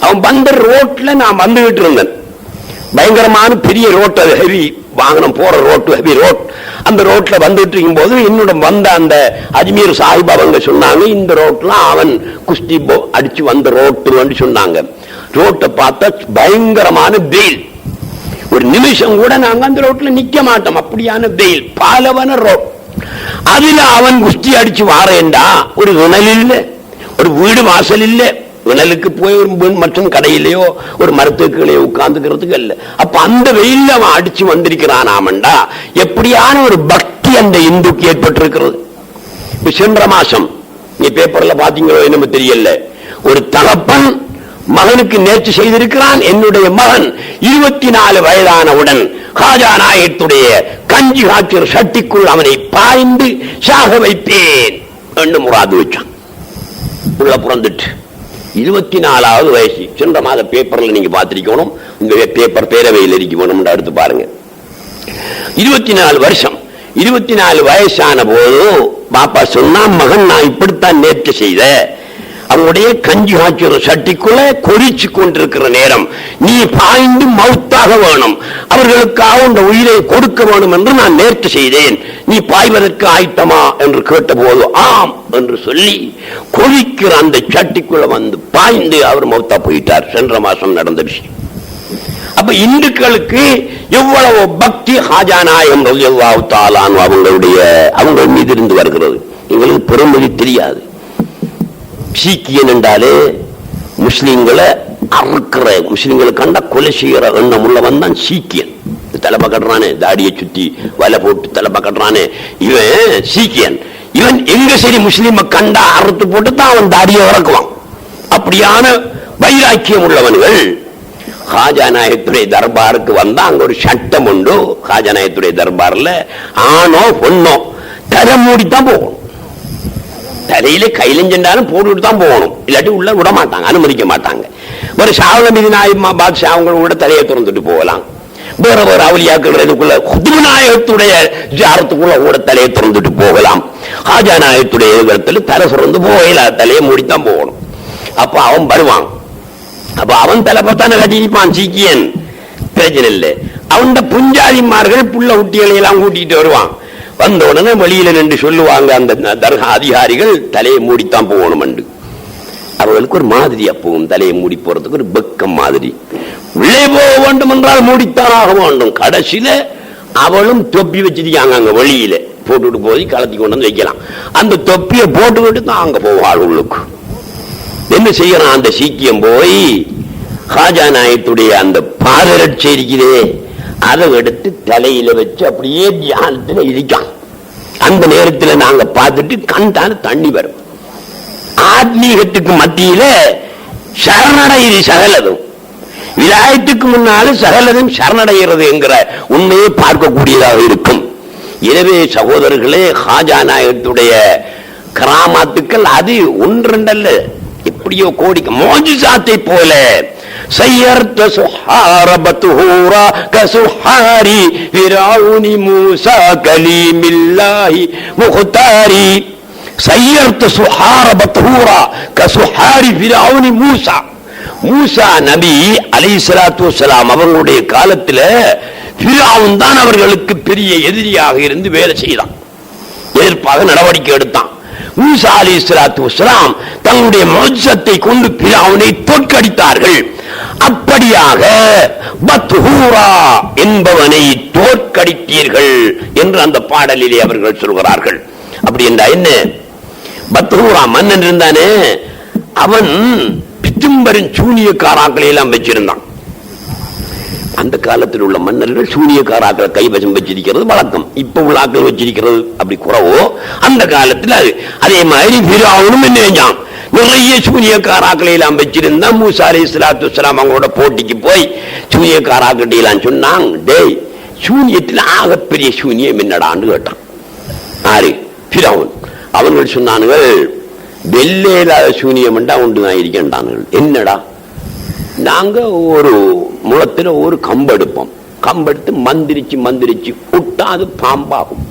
அவன் வந்த ரோட்ல நான் வந்துகிட்டு இருந்தேன். பயங்கரமான பெரிய ரோட், அது ஹெவி வாகனம் போற ரோட்டு, ஹெவி ரோட். அந்த ரோட்ல வந்துட்டு இருக்கும் போது என்னோட வந்த அந்த அஜ்மீர் சாஹிப் அவங்க சொன்னாங்க, இந்த ரோட்ல அவன் குஸ்தி அடிச்சு வந்த ரோட்டு சொன்னாங்க. ரோட்டை பார்த்தா பயங்கரமான வெயில், ஒரு நிமிஷம் கூட நாங்க அந்த ரோட்ல நிக்க மாட்டோம், அப்படியான வெயில், பாலவன ரோட். அதுல அவன் குஸ்தி அடிச்சு வாரேண்டா, ஒரு வினல் இல்ல, ஒரு வீடு வாசல் இல்ல, வினலுக்கு போய் ஒரு மற்றும் கடையிலேயோ ஒரு மரத்துக்களையோ உட்கார்ந்துக்கிறதுக்கு இல்ல. அப்ப அந்த வெயில அவன் அடிச்சு வந்திருக்கிறான். ஆமண்டா எப்படியான ஒரு பக்தி அந்த இந்துக்கு ஏற்பட்டிருக்கிறது. சென்ற மாசம் நீ பேப்பர்ல பாத்தீங்களோ என்னமோ தெரியல, ஒரு தகப்பன் மகனுக்கு நேர்ச்சி செய்திருக்கிறான். என்னுடைய மகன் 24 வயதானவுடன் காஜா நாயகத்துடைய கஞ்சி காய்ச்சல் சட்டிக்குள் அவனை பாய்ந்து சாக வைப்பேன் என்று முராது வச்சான். உள்ள புறந்துட்டு 24வது வயசு. சென்ற மாத பேப்பர்ல நீங்க பார்த்திருக்கணும், இந்த பேப்பர் பேரவையில் இருக்கணும், எடுத்து பாருங்க. 24 வருஷம், 24 வயசான போது பாப்பா சொன்னா, மகன் நான் இப்படித்தான் நேர்ச்சி செய்த, அவங்களுடைய கஞ்சி காய்ச்சுற சட்டிக்குள்ள கொதிச்சு கொண்டிருக்கிற நேரம் நீ பாய்ந்து மௌத்தாக வேணும், அவர்களுக்காக உன் உயிரை கொடுக்க வேணும் என்று நான் நேர்த்து செய்தேன், நீ பாய்வதற்கு ஆயத்தமா என்று கேட்டபோது ஆம் என்று சொல்லி கொதிக்கிற அந்த சட்டிக்குள்ள வந்து பாய்ந்து அவர் மௌத்தா போயிட்டார். சென்ற மாசம் நடந்த விஷயம். அப்ப இந்துக்களுக்கு எவ்வளவு பக்தி ஹாஜா நாயகம் ரலியல்லாஹு தஆலா அவங்க மீது இருந்து வருகிறது. எங்களுக்கு பெருமதி தெரியாது. சீக்கியன் என்றாலே முஸ்லீம்களை அறுக்கிற, முஸ்லீம்களை கண்ட கொலை செய்கிற எண்ணம் உள்ளவன் தான் சீக்கியன். தலைப்ப கட்டுறானே, தாடியை சுத்தி வலை போட்டு தலைப்ப கட்டுறானே, இவன் சீக்கியன். இவன் எங்க சரி முஸ்லீமை கண்டா அறுத்து போட்டு தான் அவன் தாடியை இறக்குவான். அப்படியான வைராக்கியம் உள்ளவன்கள் ஹாஜா நாயகத்துடைய தர்பாருக்கு வந்தா அங்க ஒரு சட்டம் உண்டு. ஹாஜா நாயகத்துடைய தர்பார்ல ஆணோ பொண்ணோ தலை மூடித்தான் போகணும். தலையில கையிலஞ்சாலும் போட்டுட்டு தான் போகணும், இல்லாட்டி உள்ள விட மாட்டாங்க, அனுமதிக்க மாட்டாங்க. ஒரு ஷாவுல் நாயமா பாத்ஷா அவங்களோட தலையை திறந்துட்டு போகலாம். வேற வேற அவலியாக்கள் இதுக்குள்ள நாயகத்துடைய ஜாரத்துக்குள்ள கூட தலையை திறந்துட்டு போகலாம். ஹாஜா நாயகத்துடைய இடத்துல தலை சுரந்து போகல, தலையை மூடித்தான் போகணும். அப்ப அவன் வருவான். அப்ப அவன் தலை பார்த்தான கட்டிப்பான் சீக்கியன், பிரச்சனை இல்லை. அவன் புஞ்சாதிமார்கள் புள்ள குட்டிகளை எல்லாம் கூட்டிட்டு வருவான். வந்த உடனே வெளியில நின்று சொல்லுவாங்க அந்த தர்கா அதிகாரிகள் தலையை மூடித்தான் போகணும் என்று. அவர்களுக்கு ஒரு மாதிரி அப்பவும் தலையை மூடி போறதுக்கு ஒரு பக்கம் மாதிரி. உள்ளே போக வேண்டும் என்றால் மூடித்தான் ஆக வேண்டும். கடைசியில அவளும் தொப்பி வச்சிருக்காங்க, அங்க வெளியில போட்டுட்டு போய் கலத்தி கொண்டு வந்து வைக்கலாம். அந்த தொப்பியை போட்டுக்கிட்டு தான் அங்க போவாள் உள்ளுக்கு. என்ன செய்யறான் அந்த சீக்கியம் போய் ஹாஜா நாயகத்துடைய அந்த பாதரட்சை இருக்கிறதே அதை எடுத்து தலையில வச்சு அப்படியே தியானத்துல இருக்கான். அந்த நேரத்தில் நாங்க பார்த்துட்டு கண்டான தண்ணி வரும். ஆத்மீகத்துக்கு மத்தியில சரணடைகிறது சகலதும், விலாயத்துக்கு முன்னாலும் சகலதும் சரணடைகிறது என்கிற உண்மையை பார்க்கக்கூடியதாக இருக்கும். எனவே சகோதரர்களே, ஹாஜா நாயகத்துடைய கிராமத்துக்கள் அது ஒன்றல்ல, எப்படியோ கோடிக்கு மோஜிசாத்தை போல சையர்த சுஹாரபத்துஹூரா கசுஹாரி ஃபிரௌனி மூஸா கலீமில்லாஹி முக்தாரி. சையர்த சுஹாரபத்துஹூரா கசுஹாரி ஃபிரௌனி மூஸா. மூஸா நபி அலைஹிஸ்ஸலாத்து வஸ்ஸலாம் அவர்களுடைய காலத்தில் ஃபிரௌன் தான் அவர்களுக்கு பெரிய எதிரியாக இருந்து வேலை செய்தான், எதிர்ப்பாக நடவடிக்கை எடுத்தான். மூஸா அலைஹிஸ்ஸலாத்து வஸ்ஸலாம் தங்களுடைய முஅஜ்ஜத்தை கொண்டு ஃபிரௌனை தோற்கடித்தார்கள். அப்படியாக பத்ஹூரா என்பவனை தோற்கடித்தீர்கள் என்று அந்த பாடலிலே அவர்கள் சொல்கிறார்கள். அப்படி என்றா என்ன? பத்ஹூரா மன்னன் இருந்தானே, அவன் பித்தும்பரின் சூனியக்காராக்களை எல்லாம் வச்சிருந்தான். அந்த காலத்தில் உள்ள மன்னர்கள் சூனியக்காராக்களை கைவசம் வச்சிருக்கிறது வழக்கம். இப்ப உள்ள ஆக்கள் வச்சிருக்கிறது அப்படி குறவோ, அந்த காலத்தில் அது அதே மாதிரி ஃபிரௌனும் என்ன செஞ்சான், நிறைய சூனியக்காராக்களை எல்லாம் வச்சிருந்தா. மூஸா அலைஹிஸ்ஸலாத்து வஸ்ஸலாம் அவங்களோட போட்டிக்கு போய் சூனியக்காராக்கிட்ட எல்லாம் சொன்னாங்க, டேய் சூனியத்தில் ஆகப்பெரிய சூனியம் என்னடான்னு கேட்டான். ஆறு ஃபிரௌன். அவர்கள் சொன்னானுங்கள், வெள்ளையில்லாத சூனியம் என்றா ஒன்றுதான் இருக்கின்றானுங்கள். என்னடா? நாங்க ஒரு முளத்துல ஒரு கம்பெடுப்போம், கம்பெடுத்து மந்திரிச்சு மந்திரிச்சு விட்டா அது பாம்பாகும்,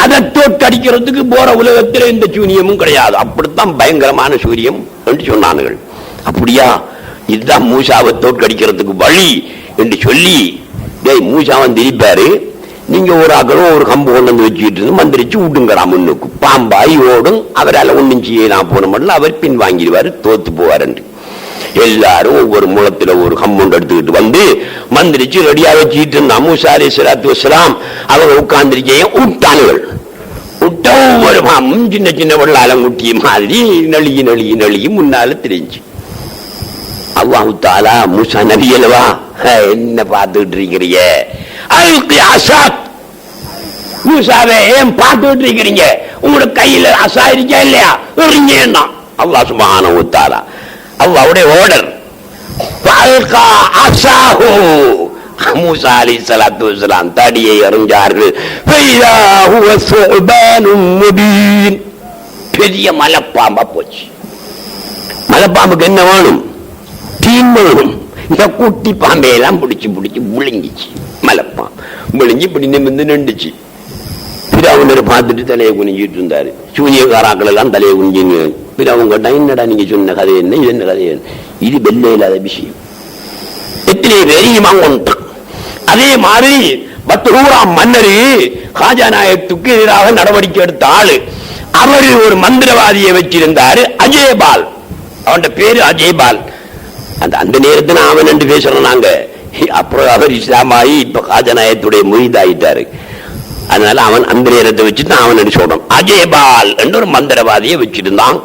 அதை தோற்கடிக்கிறதுக்கு போற உலகத்தில் எந்த சூனியமும் கிடையாது, அப்படித்தான் பயங்கரமான சூரியம் என்று சொன்னானுங்கள். அப்படியா, இதுதான் மூஸாவை தோற்கடிக்கிறதுக்கு வழி என்று சொல்லி, டேய் மூஸாவன் திரிப்பாரு, நீங்க ஒரு ஆக்களும் ஒரு கம்பு கொண்டு வந்து வச்சுக்கிட்டு இருந்து மந்திரிச்சு விட்டுங்கடா முன்னுக்கு, பாம்பாய் ஓடும், அவரால் ஒன்றும் செய்யலாம் போன மட்டும் அவர் பின் வாங்கிடுவாரு, தோத்து போவார் என்று. எல்லாரும் ஒவ்வொரு மூலத்துல ஒரு கம்பவுண்ட் எடுத்துக்கிட்டு வந்து மந்திரிச்சு ரெடியா வச்சுக்கிட்டு இருந்தா. மூஸா அலைஹிஸ்ஸலாத்து வஸ்ஸலாம் அவங்க உட்கார்ந்திருக்கையும் விட்டானுகள். விட்ட ஒவ்வொரு பாம்பும் சின்ன சின்ன வெள்ளாலம் குட்டிய மாதிரி நெளிகி நெளிகி நெளிகி முன்னால தெரிஞ்சு. அல்லாஹ் தஆலா மூஸா நபி அல்லவா, என்ன பார்த்துட்டு இருக்கிறீங்க, மூஸாவே ஏன் பார்த்துட்டு இருக்கிறீங்க, உங்களோட கையில அசா இருக்கா இல்லையா, எறிஞ்சேன்னா. அல்லாஹ் சுப்ஹானஹு வ தஆலா அல்லாஹ்வுடைய ஆர்டர். மூஸா அலைஹிஸ்ஸலாத்து வஸ்ஸலாம் தடியை எறிஞ்சார்கள். பெரிய மலைப்பாம்பா போச்சு. மலைப்பாம்புக்கு என்ன வேணும்? தீன் வேணும். இந்த குட்டி பாம்பையெல்லாம் பிடிச்சு பிடிச்சு விழுங்கிச்சு. மலைப்பாம்பு விழுங்கி இப்படி நிமிர்ந்து நின்றுச்சு. பிறவுனர் பார்த்துட்டு தலையை குனிஞ்சிட்டு இருந்தாரு. சூனியக்காராக்கள் எல்லாம் தலையை குனிஞ்சு அவங்க என்னடா நீங்க சொன்ன கதை என்ன, இது என்ன கதை, இது வெள்ள இல்லாத விஷயம். எத்தனை பெரியமா கொண்டான். அதே மாதிரி பத்ரூராம் மன்னரு காஜா நாயகத்துக்கு எதிராக நடவடிக்கை எடுத்த ஆளு. அவர் ஒரு மந்திரவாதியை வச்சிருந்தாரு, அஜேபால். அவன் பேரு அஜேபால். அந்த நேரத்தில் அவன் என்று பேசுறோம் நாங்க. அப்புறம் அவர் இஸ்லாமாயி இப்ப காஜா நாயகத்துடைய முயதாயிட்டாரு. அதனால அவன் அந்த நேரத்தை வச்சுட்டு அவன் சொல்றான். அஜேபால் என்ற ஒரு மந்திரவாதியை வச்சிருந்தான்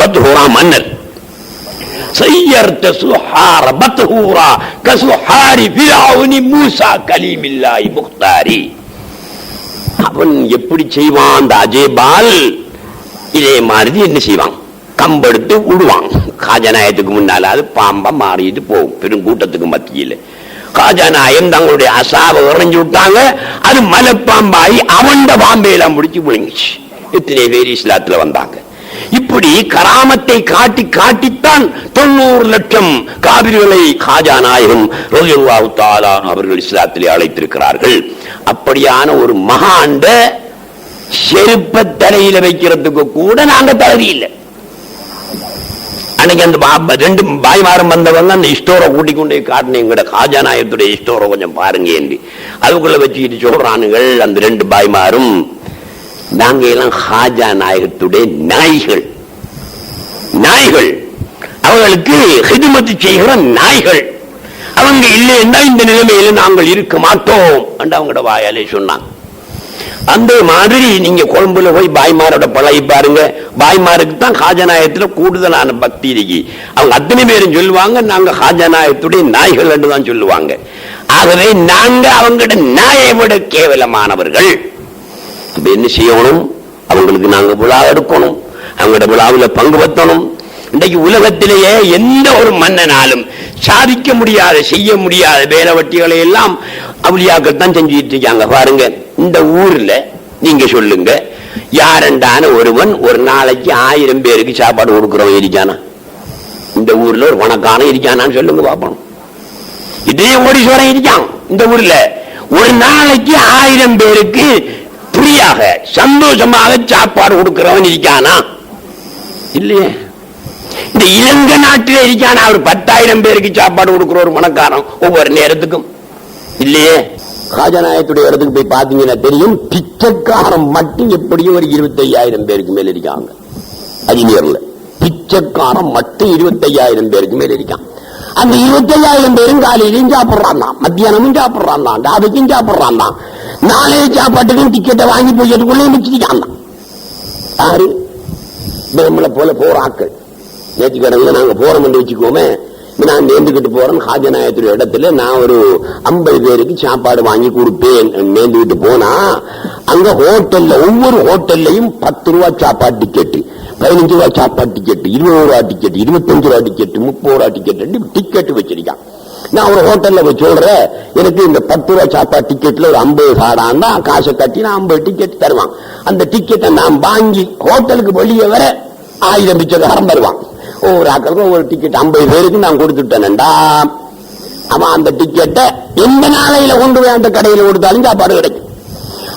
பத்ரூராம் மன்னர். அவன் எப்படி செய்வான் அந்த அஜேபால்? இதே மாதிரி என்ன செய்வான், கம்பெடுத்து விடுவான். காஜாநாயகத்துக்கு முன்னால அது பாம்பா மாறிட்டு போகும் பெருங்கூட்டத்துக்கு மத்தியில். காஜாநாயகம் தங்களுடைய அசாவை உறைஞ்சு விட்டாங்க. அது மலைப்பாம்பாயி அவன் பாம்பையெல்லாம் முடிச்சு விழுங்கிச்சு. இத்தனை பேர் இஸ்லாத்துல வந்தாங்க. இப்படி கராமத்தை காட்டி காட்டித்தான் 90 லட்சம் காபிர்களை காஜா நாயகம் ரலியல்லாஹு தஆலா அவர்கள் இஸ்லாத்திலே அழைத்திருக்கிறார்கள். அப்படியான ஒரு மகாண்ட செருப்ப தலையில வைக்கிறதுக்கு கூட நாங்க தகுதி இல்லை. அன்னைக்கு அந்த ரெண்டு பாய்மாரம் வந்தவங்க அந்த ஸ்டோரை கூட்டிக் கொண்டே காட்டின எங்கட காஜா நாயகத்துடைய ஸ்டோரை கொஞ்சம் பாருங்க என்று அதுக்குள்ள வச்சுக்கிட்டு சொல்றானுங்கள். அந்த ரெண்டு பாய்மாரும் நாங்க எல்லாம் காஜா நாயகத்துடைய நாய்கள், நாய்கள், அவர்களுக்கு ஹிதுமத்து செய்கிற நாய்கள். அவங்க இல்லைன்னா இந்த நிலைமையில நாங்கள் இருக்க மாட்டோம் என்று அவங்களோட வாயாலே சொன்னாங்க. அந்த மாதிரி நீங்க கொழும்புல போய் பாய்மாரோட பழகி பாருங்க. பாய்மாருக்கு தான் காஜாநாயகத்துல கூடுதலான பக்தி இருக்கு. அவங்க அத்தனை பேரும் சொல்லுவாங்க நாங்க காஜாநாயகத்துடைய நாய்கள் என்று தான் சொல்லுவாங்க. ஆகவே நாங்க அவங்களோட நாயை விட கேவலமானவர்கள். என்ன செய்யணும்? அவங்களுக்கு நாங்க விழா எடுக்கணும், அவங்களோட விழாவில் பங்கு பெற்றணும். இன்றைக்கு உலகத்திலேயே எந்த ஒரு மன்னனாலும் சாதிக்க முடியாத செய்ய முடியாத வேலைவட்டிகளை எல்லாம் அவுலியாக்கள் தான் செஞ்சுட்டு இருக்காங்க. பாருங்க, இந்த ஊர்ல நீங்க சொல்லுங்க, யாரெண்டான ஒருவன் ஒரு நாளைக்கு 1000 பேருக்கு சாப்பாடு கொடுக்கிறவன் இருக்கானா? இந்த ஊர்ல ஒரு வணக்கான இருக்கானான்னு சொல்லுங்க பாப்போம். இதே கோடீஸ்வரன் இருக்கான் இந்த ஊர்ல. ஒரு நாளைக்கு 1000 பேருக்கு ஃப்ரீயாக சந்தோஷமாக சாப்பாடு கொடுக்கிறவன் இருக்கானா? இல்லையே. இந்த இலங்கை நாட்டில் இருக்கானா அவர் 10,000 பேருக்கு சாப்பாடு கொடுக்கிற ஒரு மணக்காரன் ஒவ்வொரு நேரத்துக்கும்? இல்லையே. காஜாநாயகத்துடைய இடத்துக்கு போய் பாத்தீங்கன்னா தெரியும், பிச்சைக்காரன் மட்டும் எப்படியும் ஒரு 25,000 பேருக்கு மேல இருக்காங்க. அஜினியர்ல பிச்சைக்காரன் மட்டும் 25,000 பேருக்கு மேல இருக்கான். அந்த 25,000 பேரும் காலையிலையும் சாப்பிடுறான் தான், மத்தியானமும் சாப்பிடுறான் தான், ராவைக்கும் சாப்பிடுறான் தான், நாளைய சாப்பாட்டுக்கும் டிக்கெட்டை வாங்கி போய்க்குள்ளே மிச்சிருக்கான் தான். யாரு? நம்மளை போல போறாக்கள். நேற்று கடவுள நாங்க போறோம் என்று வச்சுக்கோமே, நான் நேர்ந்துகிட்டு போறேன் காஜாநாயகத்துடைய இடத்துல நான் ஒரு 50 பேருக்கு சாப்பாடு வாங்கி கொடுப்பேன் நேர்ந்துகிட்டு போனா, அங்க ஹோட்டல்ல ஒவ்வொரு ஹோட்டல்லையும் 10 ரூபா சாப்பாடு டிக்கெட்டு, 15 ரூபா சாப்பாடு டிக்கெட்டு, 20 ரூபா டிக்கெட், 25 ரூபா டிக்கெட், 30 ரூபா டிக்கெட் டிக்கெட் வச்சிருக்கான். நான் ஒரு ஹோட்டல்ல போய் சொல்றேன், எனக்கு இந்த 10 ரூபா சாப்பாடு டிக்கெட்ல ஒரு 50 காடாண்டா காசை கட்டி நான் 50 டிக்கெட் தருவான். அந்த டிக்கெட்டை நான் வாங்கி ஹோட்டலுக்கு வெளியே வர 1000 பிச்சைக்காரன் வருவான். ஒவ்வொரு ஆக்களுக்கும் ஒவ்வொரு டிக்கெட் 50 பேருக்கு நான் கொடுத்துட்டேன்டா. அவன் அந்த டிக்கெட்டை எந்த நாளையில கொண்டு போய் அந்த கடையில கொடுத்தாலும் சாப்பாடு கிடைக்கும்.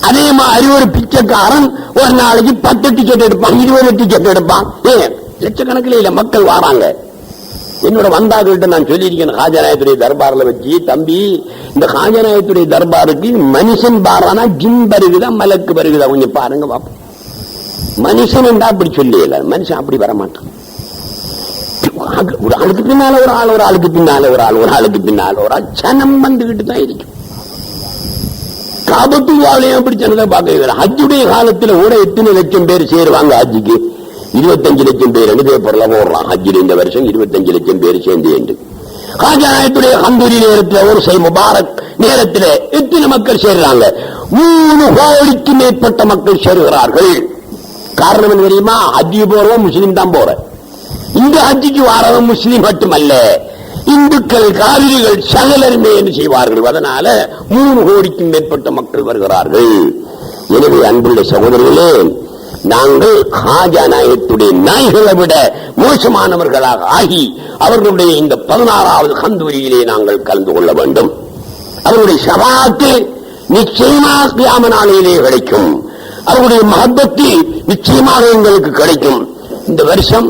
அதே மாதிரி ஒரு பிச்சைக்காரன் ஒரு நாளைக்கு 10 டிக்கெட் எடுப்பான், 20 டிக்கெட் எடுப்பான். லட்சக்கணக்கில் இல்ல மக்கள் வராங்க. என்னோட வந்தாக்கிட்ட நான் சொல்லியிருக்கேன், காஜாநாயகத்துடைய தர்பாரில் வச்சு, தம்பி இந்த காஜாநாயகத்துடைய தர்பாருக்கு மனுஷன் பாரானா ஜிம் வருகுதா மலக்கு வருகுதா கொஞ்சம் பாருங்க பாப்போம். மனுஷன் என்றா அப்படி சொல்லல, மனுஷன் அப்படி வரமாட்டான். ஒரு ஆளுக்கு பின்னால ஒரு ஆள், ஒரு ஆளுக்கு பின்னால ஒரு ஆள், ஒரு ஆளுக்கு பின்னால ஒரு ஆள், சனம் வந்துகிட்டு தான் இருக்கும். காபத்துவாலையும் அப்படி சனதை பார்க்க. ஹஜ்ஜுடைய காலத்துல கூட எத்தனை லட்சம் பேர் சேருவாங்க ஹஜ்ஜுக்கு? 25 லட்சம் பேர் பேப்பர்ல போடுறான். ஹஜ்ஜில் இந்த வருஷம் 25 லட்சம் பேர் சேர்ந்து என்று. காஜாநாயகத்துடைய கந்தூரி நேரத்தில் ஒரு சை முபாரக் நேரத்தில் எத்தனை மக்கள் சேர்றாங்க? 3 கோடிக்கு மேற்பட்ட மக்கள் சேருகிறார்கள். காரணம் என்ன தெரியுமா? ஹஜ்ஜி போறவன் முஸ்லீம் தான் போற. இந்த ஹஜ்ஜிக்கு வாரவன் முஸ்லீம் மட்டுமல்ல, இந்துக்கள், காவிரிகள் சகலருமே என்ன செய்வார்கள். அதனால 3 கோடிக்கும் மேற்பட்ட மக்கள் வருகிறார்கள். எனவே அன்புள்ள சகோதரர்களே, நாங்கள் காஜாநாயகத்துடைய நாய்களை விட மோசமானவர்களாக ஆகி அவர்களுடைய இந்த 16வது கந்தூரியிலே நாங்கள் கலந்து கொள்ள வேண்டும். அவருடைய ஷபாத்து நிச்சயமாக கியாமத் நாளிலே கிடைக்கும். அவருடைய மஹப்பத்து நிச்சயமாக எங்களுக்கு கிடைக்கும். இந்த வருஷம்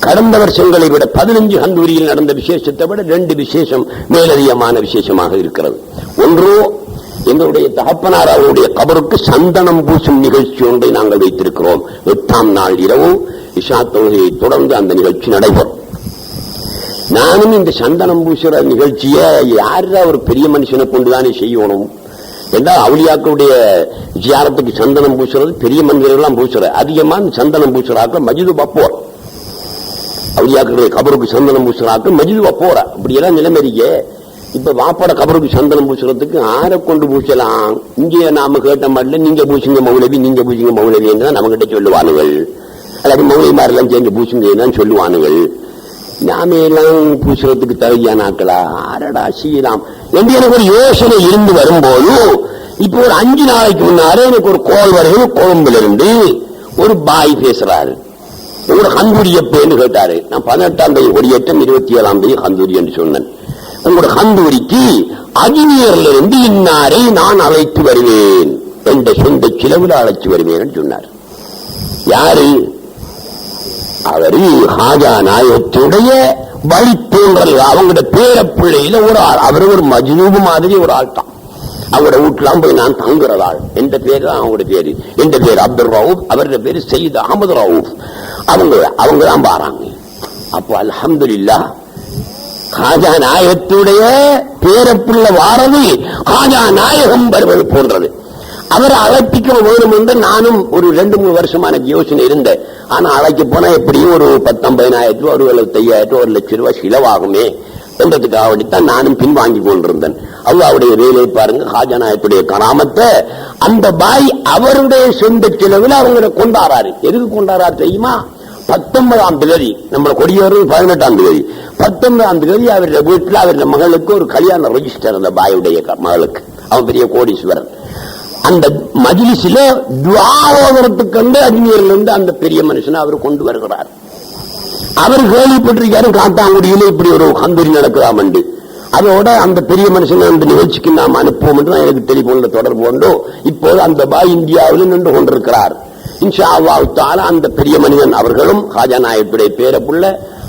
கடந்த வருஷங்களை விட 15 கந்தூரியில் நடந்த விசேஷத்தை விட 2 விசேஷம் மேலதிகமான விசேஷமாக இருக்கிறது. ஒன்று, எங்களுடைய தகப்பனார் அவருடைய கபருக்கு சந்தனம் பூசும் நிகழ்ச்சி ஒன்றை நாங்கள் வைத்திருக்கிறோம். 8ஆம் நாள் இரவு இஷா தொழுகையை தொடர்ந்து அந்த நிகழ்ச்சி நடைபெறும். நானும் இந்த சந்தனம் பூசுற நிகழ்ச்சியை யாரா ஒரு பெரிய மனுஷனை கொண்டுதானே செய்யணும் என்றால், அவுலியாக்களுடைய ஜியாரத்துக்கு சந்தனம் பூசுறது பெரிய மனிதர்கள்லாம் பூசுற. அதிகமான சந்தனம் பூசுறாக்க மஜிது பப்போர், அவுலியாக்களுடைய கபருக்கு சந்தனம் பூசுறாக்க மஜிது பப்போரா. அப்படியெல்லாம் நிலைமறிக்க இப்ப வாப்பாட கபருக்கு சந்தனம் பூசுறதுக்கு ஆரை கொண்டு பூசலாம். இங்கே நாம கேட்ட மாட்டல, நீங்க பூசுங்க மௌலவி, நீங்க பூசுங்க மௌலவி என்று நம்ம கிட்ட சொல்லுவானுங்கள். அதாவது மௌலவி மாதிரிலாம் சேர்ந்து பூசுங்க சொல்லுவானுங்கள். நாம எல்லாம் பூசுறதுக்கு தகுதியான ஆக்களா? ஆரடா செய்யலாம் என்று எனக்கு ஒரு யோசனை இருந்து வரும்போது, இப்போ ஒரு 5 நாளைக்கு முன்னாலே எனக்கு ஒரு கோல் வருகிறது. கொழும்புல இருந்து ஒரு பாய் பேசுறாரு. உங்களோட கந்தூரி எப்பன்னு கேட்டாரு. நான் 18ஆம் தேதி கொடியேற்றம், 27ஆம் தேதி கந்தூரி என்று சொன்னேன். உங்களோட கந்தூரிக்கு அஜ்மீர்ல இருந்து இன்னாரை நான் அழைத்து வருவேன், என்ற சொந்த செலவில் அழைத்து வருவேன் சொன்னார். யாரு? அவரு ஹாஜா நாயகத்துடைய வழித்தோன்றல், அவங்களோட பேர பிள்ளையில ஒரு ஆள். அவர் ஒரு மஜ்னூப் மாதிரி ஒரு ஆள் தான். அவங்களோட வீட்டுலாம் போய் நான் தங்குறதாள். எந்த பேரு தான் அவங்களோட பேரு. எந்த பேர் அப்துல் ரவுப், அவருடைய பேரு சையீத் அஹமது ரவுப். அவங்க தான் பாராங்க. அப்போ அல்ஹம்துலில்லாஹ், ஹாஜா நாயகத்துடைய பேரப்பிள்ளை வாரது ஹாஜா நாயகம் வருவது போன்றது. அவரை அழைப்பிக்க வேணும் என்று நானும் ஒரு 2-3 வருஷமான யோசனை இருந்தேன். ஆனா அழைக்க போனா எப்படியும் ஒரு 10,000-15,000 ரூபாய், ஒரு 75,000 ரூபாய், 1 லட்சம் ரூபாய் செலவாகுமே என்றதுக்காக வேண்டித்தான் நானும் பின்வாங்கி கொண்டிருந்தேன். அல்லாஹ்வுடைய வேலையை பாருங்க, ஹாஜா நாயகத்துடைய கராமத்தை அந்த பாய் அவருடைய சொந்த செலவில் அவங்களை கொண்டாடுறாரு. எதுக்கு கொண்டாடுறாரு தெரியுமா? 19ஆம் தேதி நம்ம கொடியேறும் 18ஆம் தேதி, 19ஆம் தேதி அவருடைய வீட்டில் அவருடைய மகளுக்கு ஒரு கல்யாண ரெஜிஸ்டர், அந்த பாயுடைய மகளுக்கு. அவன் பெரிய கோடீஸ்வரன். அந்த மஜ்லிஸில துஆவதற்கு கண்டு அஜ்மீர்ல இருந்து அந்த பெரிய மனுஷனை அவர் கொண்டு வருகிறார். அவர் கேள்விப்பட்டிருக்காரு காத்தாங்குடியில இப்படி ஒரு கந்தூரி நடக்கலாம் என்று. அதோட அந்த பெரிய மனுஷனை அந்த நிகழ்ச்சிக்கு நாம் அனுப்புவோம் என்று எனக்கு டெலிபோன்ல தொடர்பு கொண்டோ. இப்போது அந்த பாய் இந்தியாவில் நின்று கொண்டிருக்கிறார். இன்ஷா அல்லாஹ் தஆலா அந்த பெரிய மனிதன் அவர்களும் ஹாஜா நாயகத்துடைய பேரப்புள்ள.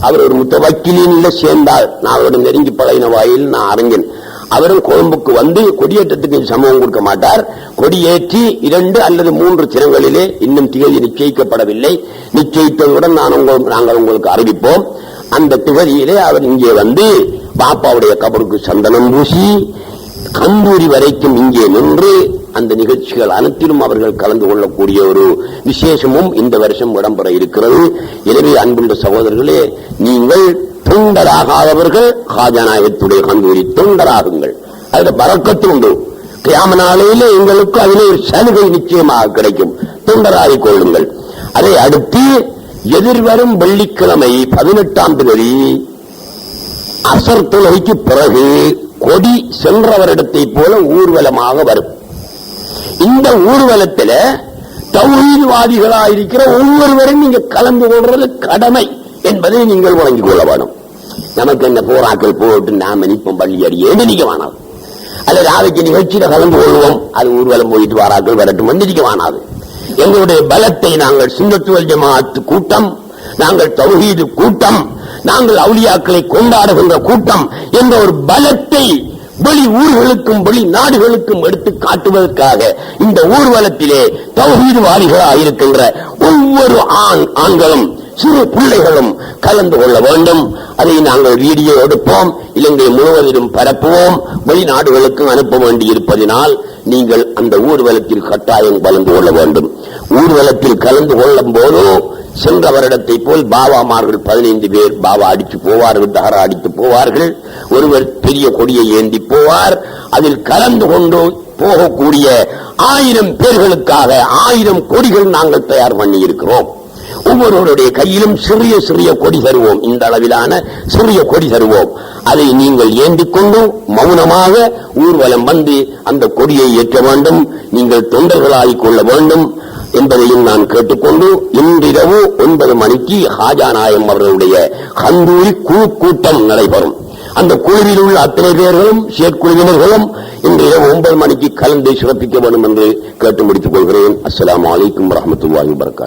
அவர் ஒரு முத்தவக்கிலின்ல சேர்ந்தால் நான் அவருடன் நெருங்கி பழகின வாயில் நான் அறிஞன். அவரும் கொழும்புக்கு வந்து கொடியேற்றத்துக்கு சமூகம் கொடுக்க மாட்டார். கொடியேற்றி 2 அல்லது 3 தினங்களிலே, இன்னும் திகதி நிச்சயிக்கப்படவில்லை, நிச்சயித்ததுடன் நாங்கள் உங்களுக்கு அறிவிப்போம். அந்த திகதியிலே அவர் இங்கே வந்து பாப்பாவுடைய கபருக்கு சந்தனம் பூசி கந்தூரி வரைக்கும் இங்கே நின்று அந்த நிகழ்ச்சிகள் அனைத்திலும் அவர்கள் கலந்து கொள்ளக்கூடிய ஒரு விசேஷமும் இந்த வருஷம் இடம்பெற இருக்கிறது. எனவே அன்புள்ள சகோதரர்களே, நீங்கள் தொண்டராகாதவர்கள் ஹாஜா நாயகத்துடைய கந்தூரி தொண்டராகுங்கள். அதுல பரக்கத்து உண்டு. கியாம நாளையிலே எங்களுக்கு அதிலே ஒரு சலுகை நிச்சயமாக கிடைக்கும். தொண்டராகிக் கொள்ளுங்கள். அதை அடுத்து எதிர்வரும் வெள்ளிக்கிழமை 18ஆம் தேதி அசர் தொழுகைக்கு பிறகு கொடி சென்ற வருடத்தை போல ஊர்வலமாக வரும். இந்த ஊர்வலத்தில் தௌஹீத்வாதிகளாயிருக்கிற ஒவ்வொருவரும் நீங்க கலந்து கொள்றது கடமை என்பதை நீங்கள் வழங்கிக் கொள்ள வேண்டும். நமக்கு என்ன போராக்கள் போட்டு நாம நிற்போம் பள்ளி அடியே நினைக்க வேணாது. அல்லது நாளைக்கு நிகழ்ச்சியில கலந்து கொள்வோம், அது ஊர்வலம் போயிட்டு வாராக்கள் வரட்டும் நினைக்க வேணாது. எங்களுடைய பலத்தை நாங்கள் சுன்னத்துல் வல் ஜமாஅத் கூட்டம், நாங்கள் தௌஹீது கூட்டம், நாங்கள் அவுலியாக்களை கொண்டாடுகின்ற கூட்டம் என்ற ஒரு பலத்தை வெளி ஊர்களுக்கும் வெளி நாடுகளுக்கும் எடுத்து காட்டுவதற்காக இந்த ஊர்வலத்திலே தௌஹீத்வாதிகளாக இருக்கின்ற ஒவ்வொரு ஆண்களும் சிறு பிள்ளைகளும் கலந்து கொள்ள வேண்டும். அதை நாங்கள் வீடியோ எடுப்போம், இலங்கை முழுவதிலும் பரப்புவோம், வெளிநாடுகளுக்கும் அனுப்ப வேண்டி இருப்பதனால் நீங்கள் அந்த ஊர்வலத்தில் கட்டாயம் கலந்து கொள்ள வேண்டும். ஊர்வலத்தில் கலந்து கொள்ளும் போது சென்ற வருடத்தை போல் பாபாமார்கள் 15 பேர் பாபா அடித்து போவார்கள், தகரா அடித்து போவார்கள். ஒருவர் பெரிய கொடியை ஏந்தி போவார். அதில் கலந்து கொண்டு போகக்கூடிய 1000 பேர்களுக்காக 1000 கொடிகள் நாங்கள் தயார் பண்ணி இருக்கிறோம். ஒவ்வொருவருடைய கையிலும் சிறிய சிறிய கொடி தருவோம். இந்த அளவிலான சிறிய கொடி தருவோம். அதை நீங்கள் ஏந்திக் கொண்டு மௌனமாக ஊர்வலம் வந்து அந்த கொடியை ஏற்ற வேண்டும். நீங்கள் தொண்டர்களாகிக் கொள்ள வேண்டும் என்பதையும் நான் கேட்டுக்கொண்டு, இன்றிரவு 9 மணிக்கு ஹாஜா நாயகம் அவர்களுடைய கந்தூரி குழு கூட்டம் நடைபெறும். அந்த குழுவில் உள்ள அத்தனை பேர்களும் செயற்குழுவினர்களும் இன்றிரவு 9 மணிக்கு கலந்து சிறப்பிக்க வேண்டும் என்று கேட்டு முடித்துக் கொள்கிறேன். அஸ்ஸலாமு அலைக்கும் வரஹ்மத்துல்லாஹி வபரகாத்துஹு.